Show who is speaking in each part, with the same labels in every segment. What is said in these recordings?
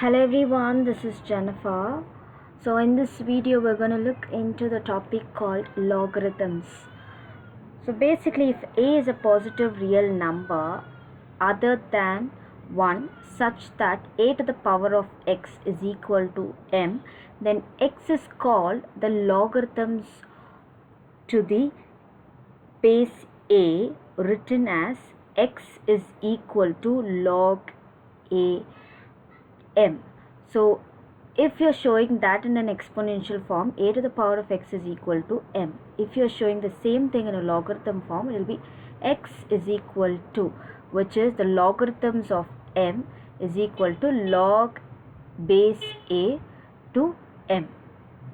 Speaker 1: Hello everyone, this is Jennifer. So in this video we're going to look into the topic called logarithms. So basically, if a is a positive real number other than 1 such that a to the power of x is equal to m, then x is called the logarithms to the base a, written as x is equal to log a m. So if you're showing that in an exponential form, a to the power of x is equal to m. If you're showing the same thing in a logarithm form, it will be x is equal to, which is the logarithms of m is equal to log base a to m.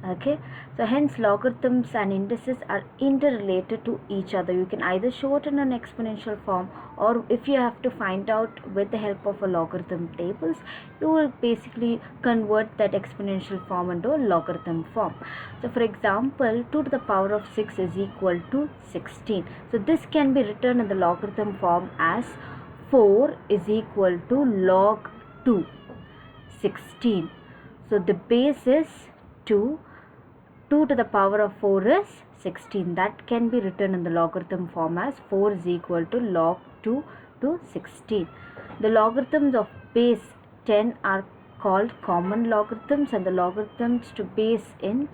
Speaker 1: Okay, so hence logarithms and indices are interrelated to each other. You can either show it in an exponential form, or if you have to find out with the help of a logarithm tables, you will basically convert that exponential form into a logarithm form. So for example, 2 to the power of 6 is equal to 16. So this can be written in the logarithm form as 4 is equal to log 2 16. So the base is 2 to the power of 4 is 16. That can be written in the logarithm form as 4 is equal to log 2 to 16. The logarithms of base 10 are called common logarithms, and the logarithms to base in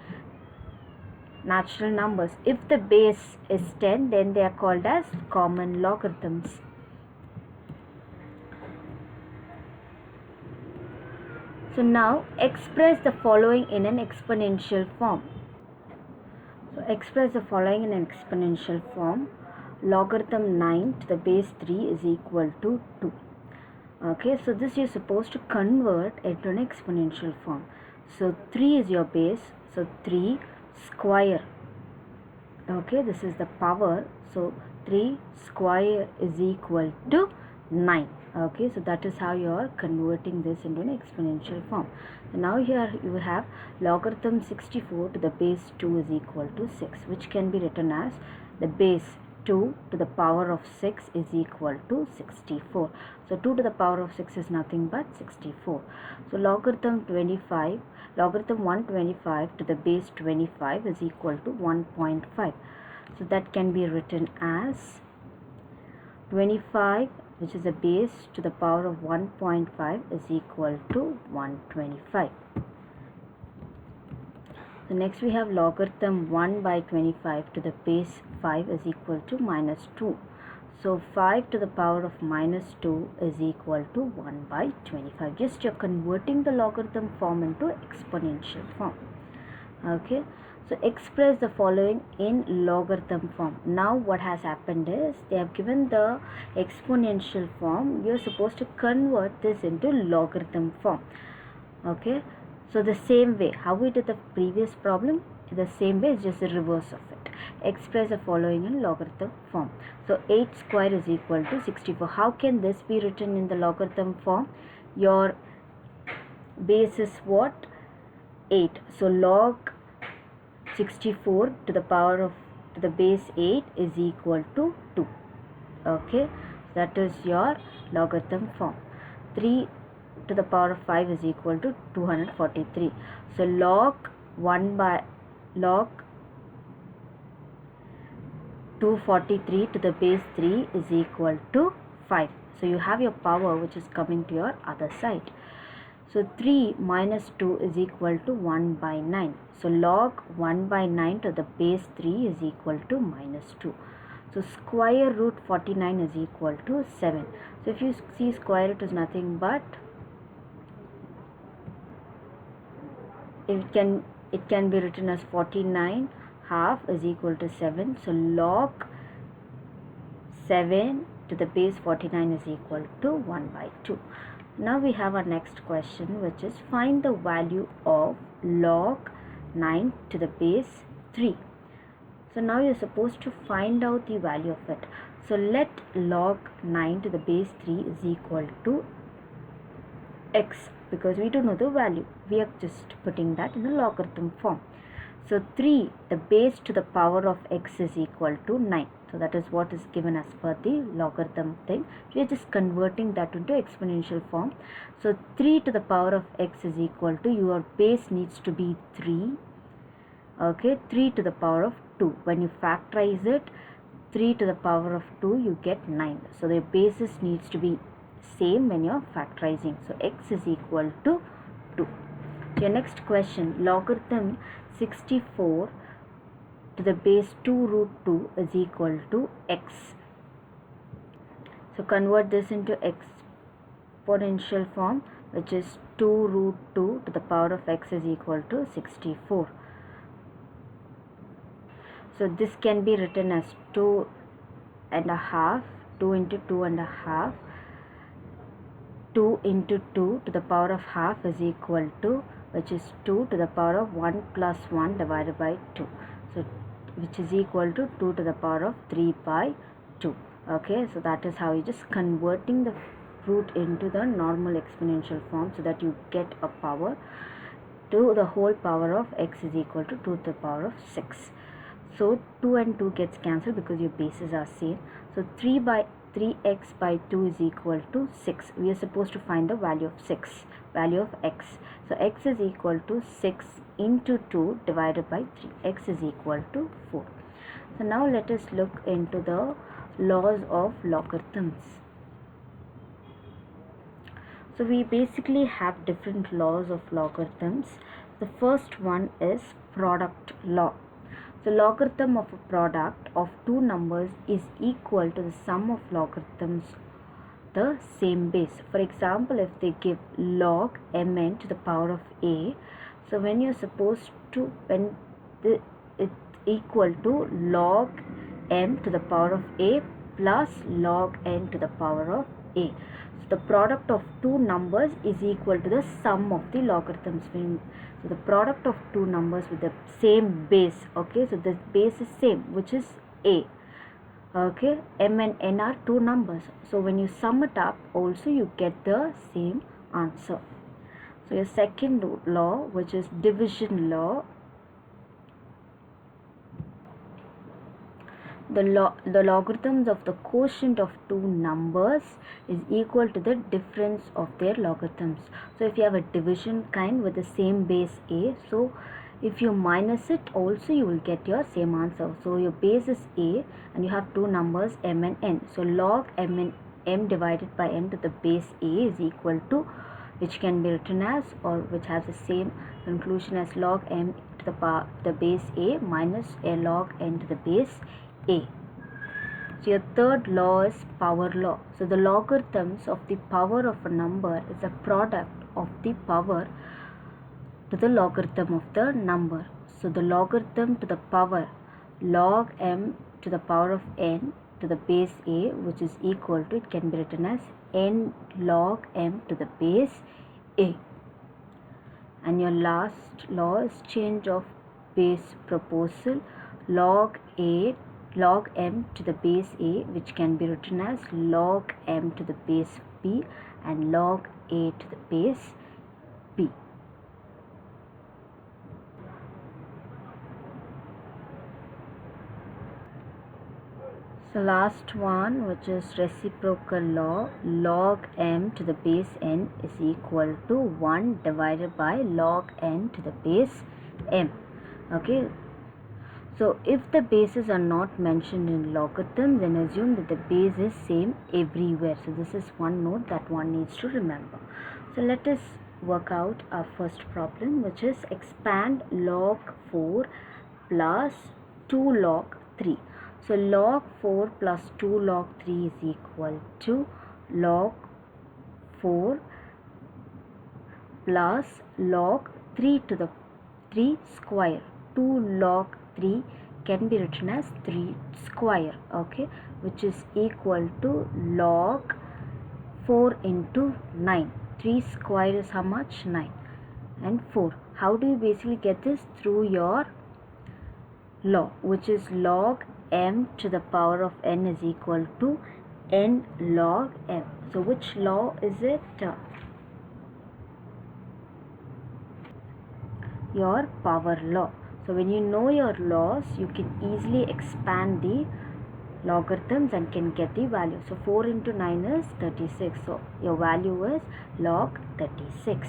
Speaker 1: natural numbers, if the base is 10, then they are called as common logarithms. So now express the following in an exponential form. So express the following in an exponential form. Logarithm 9 to the base 3 is equal to 2. Okay, so this you're supposed to convert into an exponential form. So 3 is your base, so 3 square. Okay, this is the power, so 3 square is equal to 9. Okay, so that is how you are converting this into an exponential form. So now here you have logarithm 64 to the base 2 is equal to 6, which can be written as the base 2 to the power of 6 is equal to 64. So 2 to the power of 6 is nothing but 64. So logarithm 125 to the base 25 is equal to 1.5. So that can be written as 25, which is a base, to the power of 1.5 is equal to 125. So next we have logarithm 1 by 25 to the base 5 is equal to minus 2. So 5 to the power of minus 2 is equal to 1 by 25. Just you're converting the logarithm form into exponential form. Okay, so express the following in logarithm form. Now what has happened is they have given the exponential form. You're supposed to convert this into logarithm form. Okay, so the same way how we did the previous problem, the same way is just the reverse of it. Express the following in logarithm form. So 8 square is equal to 64. How can this be written in the logarithm form? Your base is what? 8. So log 64 to the power of to the base 8 is equal to 2. Okay, that is your logarithm form. 3 to the power of 5 is equal to 243. So log 243 to the base 3 is equal to 5. So you have your power which is coming to your other side. So 3 minus 2 is equal to 1 by 9. So log 1 by 9 to the base 3 is equal to minus 2. So square root 49 is equal to 7. So if you see, square root is nothing but it can be written as 49 half is equal to 7. So log 7 to the base 49 is equal to 1 by 2. Now we have our next question, which is find the value of log 9 to the base 3. So now you're supposed to find out the value of it. So let log 9 to the base 3 is equal to x, because we don't know the value. We are just putting that in the logarithm form. So 3, the base to the power of x is equal to 9. So that is what is given as per the logarithm thing. We are just converting that into exponential form. So 3 to the power of x is equal to, your base needs to be 3. Okay, 3 to the power of 2. When you factorize it, 3 to the power of 2, you get 9. So the basis needs to be same when you are factorizing. So x is equal to 2. Your next question, logarithm 64 to the base 2 root 2 is equal to x. So convert this into exponential form, which is 2 root 2 to the power of x is equal to 64. So this can be written as 2 and a half, 2 into 2 and a half, 2 into 2 to the power of half is equal to, which is 2 to the power of 1 plus 1 divided by 2. So which is equal to 2 to the power of 3 by 2. Okay, so that is how you just converting the root into the normal exponential form, so that you get a power to the whole power of x is equal to 2 to the power of 6. So 2 and 2 gets cancelled because your bases are same. So 3x by 2 is equal to 6. We are supposed to find the value of 6, value of x. So x is equal to 6 into 2 divided by 3. X is equal to 4. So now let us look into the laws of logarithms. So we basically have different laws of logarithms. The first one is product law. The logarithm of a product of two numbers is equal to the sum of logarithms the same base. For example, if they give log mn to the power of a, so when you're supposed to, when it's equal to log m to the power of a plus log n to the power of a. So the product of two numbers is equal to the sum of the logarithms. So the product of two numbers with the same base, okay, so the base is same, which is a. Okay, m and n are two numbers, so when you sum it up also you get the same answer. So your second law, which is division law, the logarithms of the quotient of two numbers is equal to the difference of their logarithms. So if you have a division kind with the same base a, so if you minus it also you will get your same answer. So your base is a and you have two numbers m and n. So log m divided by m to the base a is equal to, which can be written as, or which has the same conclusion as, log m to the base a minus a log n to the base a. So your third law is power law. So the logarithms of the power of a number is a product of the power to the logarithm of the number. So the logarithm to the power log m to the power of n to the base a, which is equal to, it can be written as n log m to the base a. And your last law is change of base proposal, log m to the base a, which can be written as log m to the base b and log a to the base b. So last one, which is reciprocal law, log m to the base n is equal to 1 divided by log n to the base m. Okay, so if the bases are not mentioned in logarithm, then assume that the base is same everywhere. So this is one note that one needs to remember. So let us work out our first problem, which is expand log 4 plus 2 log 3. So log 4 plus 2 log 3 is equal to log 4 plus log 3 to the 3 square. 2 log 3 can be written as 3 square, okay, which is equal to log 4 into 9. 3 square is how much? 9. And 4. How do you basically get this? Through your law, which is log m to the power of n is equal to n log m. So which law is it? Your power law. So when you know your laws, you can easily expand the logarithms and can get the value. So 4 into 9 is 36. So your value is log 36.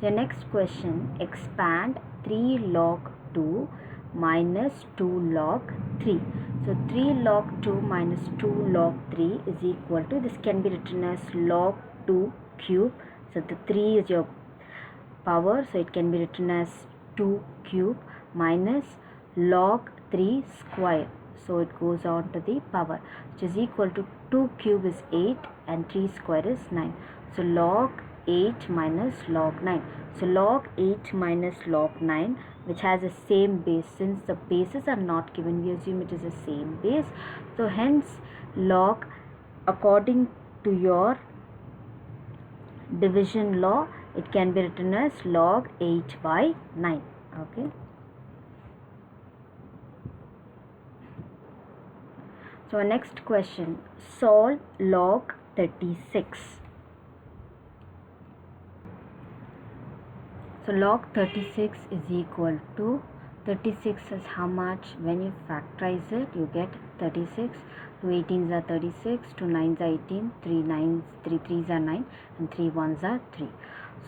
Speaker 1: So next question, expand 3 log 2 minus 2 log 3. So 3 log 2 minus 2 log 3 is equal to, this can be written as log 2 cube. So the 3 is your power, so it can be written as 2 cube minus log 3 square. So it goes on to the power, which is equal to 2 cube is 8 and 3 square is 9. So log 8 minus log 9. So log 8 minus log 9, which has the same base. Since the bases are not given, we assume it is the same base. So hence log, according to your division law, it can be written as log 8 by 9. Okay. So next question, solve log 36. So log 36 is equal to, 36 is how much? When you factorize it, you get 36. 2 18s are 36, 2 9s are 18, 3 9s, 3 3s are 9, and 3 1s are 3.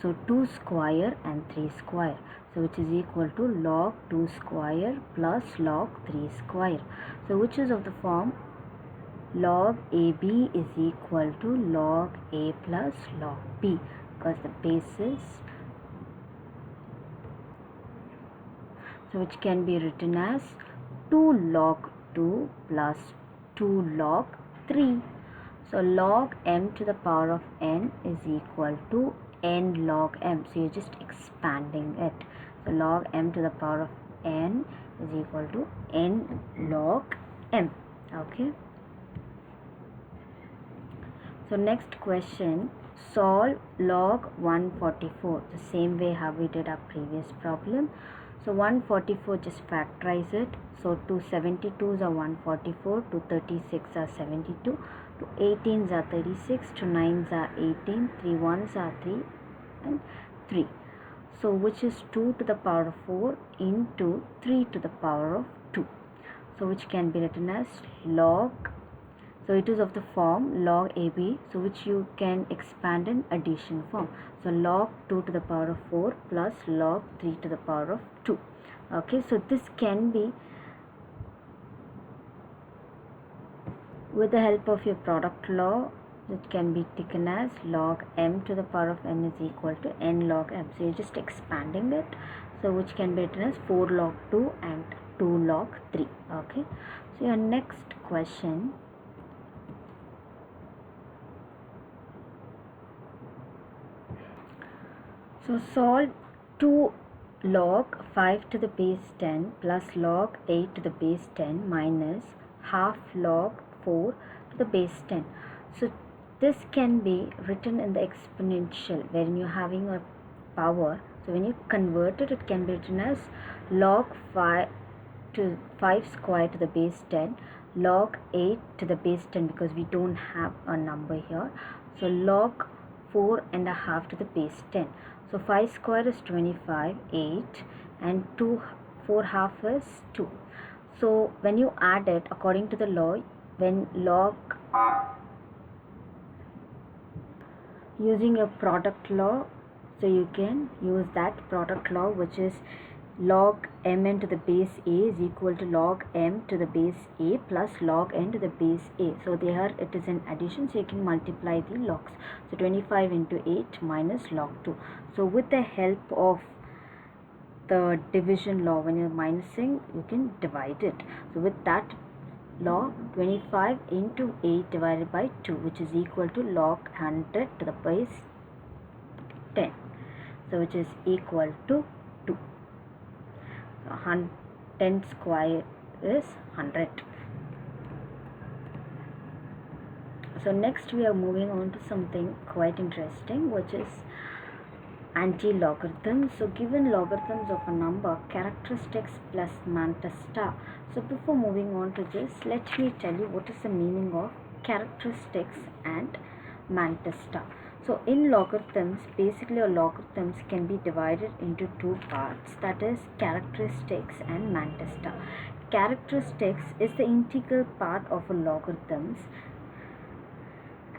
Speaker 1: So 2 square and 3 square. So which is equal to log 2 square plus log 3 square. So which is of the form log AB is equal to log A plus log B, because the basis, so which can be written as 2 log 2 plus 2 log 3. So log m to the power of n is equal to n log m. So you're just expanding it. So log m to the power of n is equal to n log m. Okay. So next question, solve log 144, the same way how we did our previous problem. So 144, just factorize it. So 2 72s are 144, 2 36 are 72, 2 18s are 36, 2 9s are 18, 3 1s are 3 and 3. So which is 2 to the power of 4 into 3 to the power of 2. So which can be written as log, so it is of the form log AB, so which you can expand in addition form. So log 2 to the power of 4 plus log 3 to the power of 2. Okay, so this can be, with the help of your product law, it can be taken as log m to the power of n is equal to n log m. So you're just expanding it. So which can be written as 4 log 2 and 2 log 3. Okay, so your next question, so solve 2 log 5 to the base 10 plus log 8 to the base 10 minus half log 4 to the base 10. So this can be written in the exponential, wherein you're having a power. So when you convert it, it can be written as log 5 to 5 square to the base 10, log 8 to the base 10, because we don't have a number here. So log 4 and a half to the base 10. So 5 square is 25, 8, and 2 4 half is 2. So when you add it according to the law, when log, using a product law, so you can use that product law, which is log mn to the base a is equal to log m to the base a plus log n to the base a. So there it is in addition, so you can multiply the logs. So 25 into 8 minus log 2. So with the help of the division law, when you're minusing, you can divide it. So with that law, 25 into 8 divided by 2, which is equal to log 100 to the base 10. So which is equal to 2. So 10 square is 100. So next we are moving on to something quite interesting, which is anti-logarithms. So given logarithms of a number, characteristics plus Mantis star. So before moving on to this, let me tell you what is the meaning of characteristics and Mantis star. So in logarithms, basically logarithms can be divided into two parts, that is characteristics and mantis star. Characteristics is the integral part of a logarithms,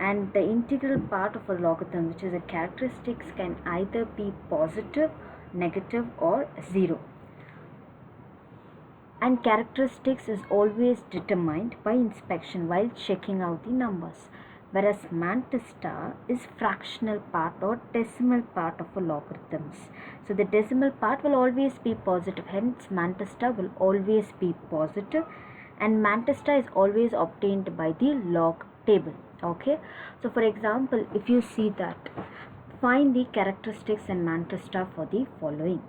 Speaker 1: and the integral part of a logarithm, which is a characteristics, can either be positive, negative or 0. And characteristics is always determined by inspection while checking out the numbers, whereas mantis star is fractional part or decimal part of a logarithms. So the decimal part will always be positive, hence mantis star will always be positive, and mantis star is always obtained by the log table. Okay, so for example, if you see that, find the characteristics and mantis star for the following.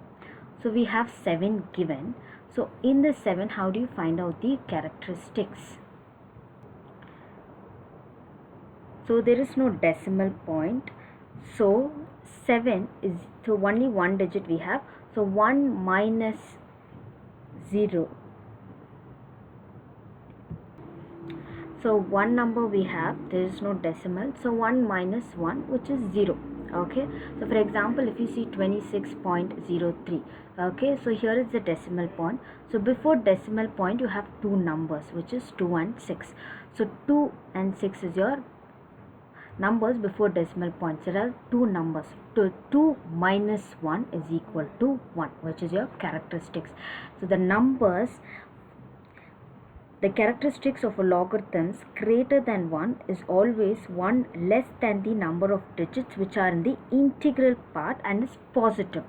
Speaker 1: So we have 7 given. So in the 7, how do you find out the characteristics? So there is no decimal point. So 7 is, so only one digit we have. So 1 minus 0. So one number we have, there is no decimal. So 1 minus 1, which is 0. Okay, so for example, if you see 26.03, okay, so here is the decimal point. So before decimal point you have two numbers, which is 2 and 6. So 2 and 6 is your numbers before decimal point. So there are two numbers. 2 minus 1 is equal to 1, which is your characteristics. So the characteristics of a logarithms greater than 1 is always 1 less than the number of digits which are in the integral part and is positive.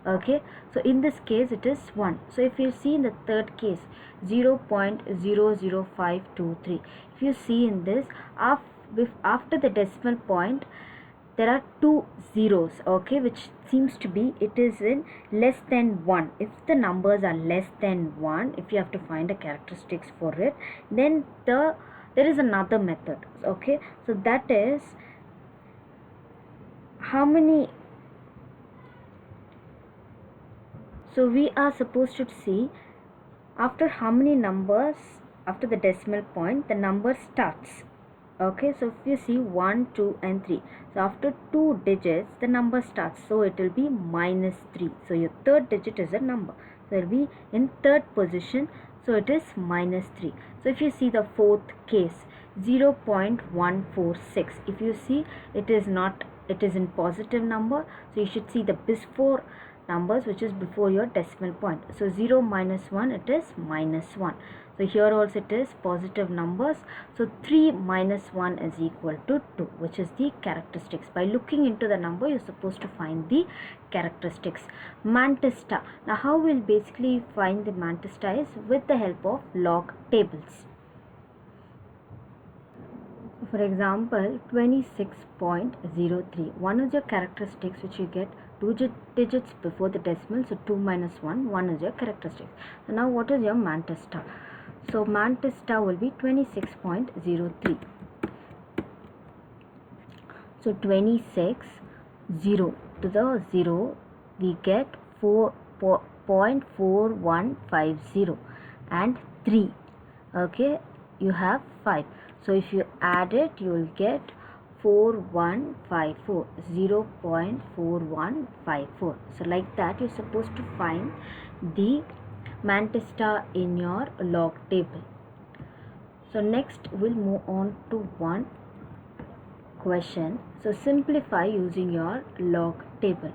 Speaker 1: Okay, so in this case it is 1. So if you see in the third case, 0.00523, if you see in this, after the decimal point there are two zeros, okay, which seems to be it is in less than 1. If the numbers are less than 1, if you have to find a characteristics for it, then there is another method. Okay, so that is how many. So we are supposed to see after how many numbers after the decimal point the number starts. Okay, so if you see 1, 2 and 3, so after 2 digits the number starts, so it will be minus 3. So your third digit is a number, so it will be in third position, so it is minus 3. So if you see the fourth case, 0.146, if you see it is not, it is in positive number, so you should see the before numbers which is before your decimal point. So 0 minus 1, it is minus 1. So here also it is positive numbers. So 3 minus 1 is equal to 2, which is the characteristics. By looking into the number, you're supposed to find the characteristics. Mantis star. Now how we'll basically find the mantis star is with the help of log tables. For example, 26.03. One is your characteristics which you get 2 digits before the decimal. So 2 minus 1, 1 is your characteristics. So now what is your mantis star? So mantis star will be 26.03. So 26, 0 to the 0 we get 4.4150 and 3. Okay, you have 5. So if you add it, you will get 4154, 0.4154. So like that you're supposed to find the mantis star in your log table. So next we'll move on to one question. So simplify using your log table.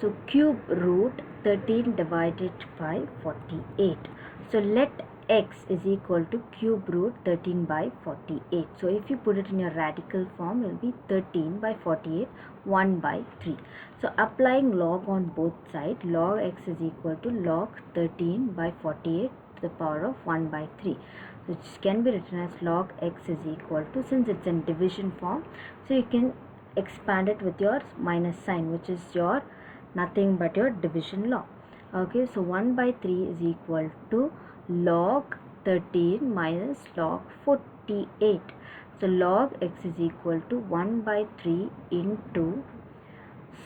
Speaker 1: So cube root 13 divided by 48. So let x is equal to cube root 13 by 48. So if you put it in your radical form, it will be 13 by 48, 1 by 3. So applying log on both sides, log x is equal to log 13 by 48 to the power of 1 by 3, which can be written as log x is equal to, since it's in division form, so you can expand it with your minus sign, which is your nothing but your division law. Okay, so 1 by 3 is equal to log 13 minus log 48. So log x is equal to 1 by 3 into,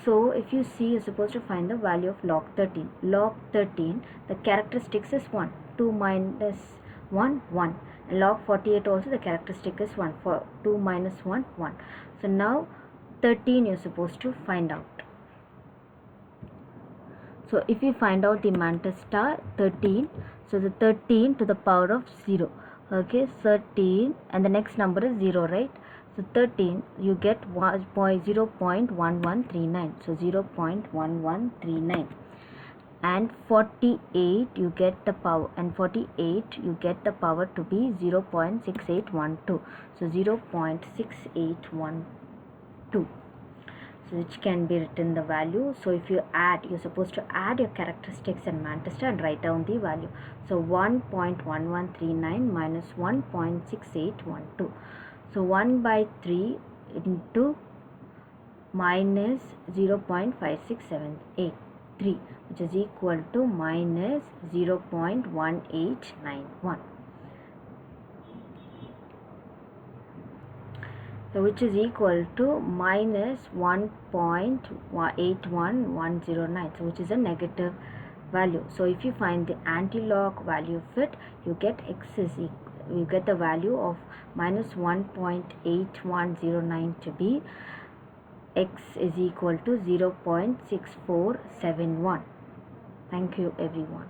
Speaker 1: so if you see, you're supposed to find the value of log 13. Log 13, the characteristics is 1. 2 minus 1, 1. And log 48 also the characteristic is 1. For 2 minus 1, 1. So now 13 you're supposed to find out. So if you find out the mantis star 13, so the 13 to the power of 0, okay, 13 and the next number is 0, right? So 13 you get 0.1139, so 0.1139, and 48 you get the power, and 48 you get the power to be 0.6812, so 0.6812, so which can be written the value. So if you add, you're supposed to add your characteristics and mantis star and write down the value. So 1.1139 minus 1.6812, so 1 by 3 into minus 0.5678, which is equal to minus 0.1891, so which is equal to minus 1.81109, so which is a negative value. So if you find the anti-log value of it, you get x is you get the value of minus 1.8109 to be x is equal to 0.6471. Thank you everyone.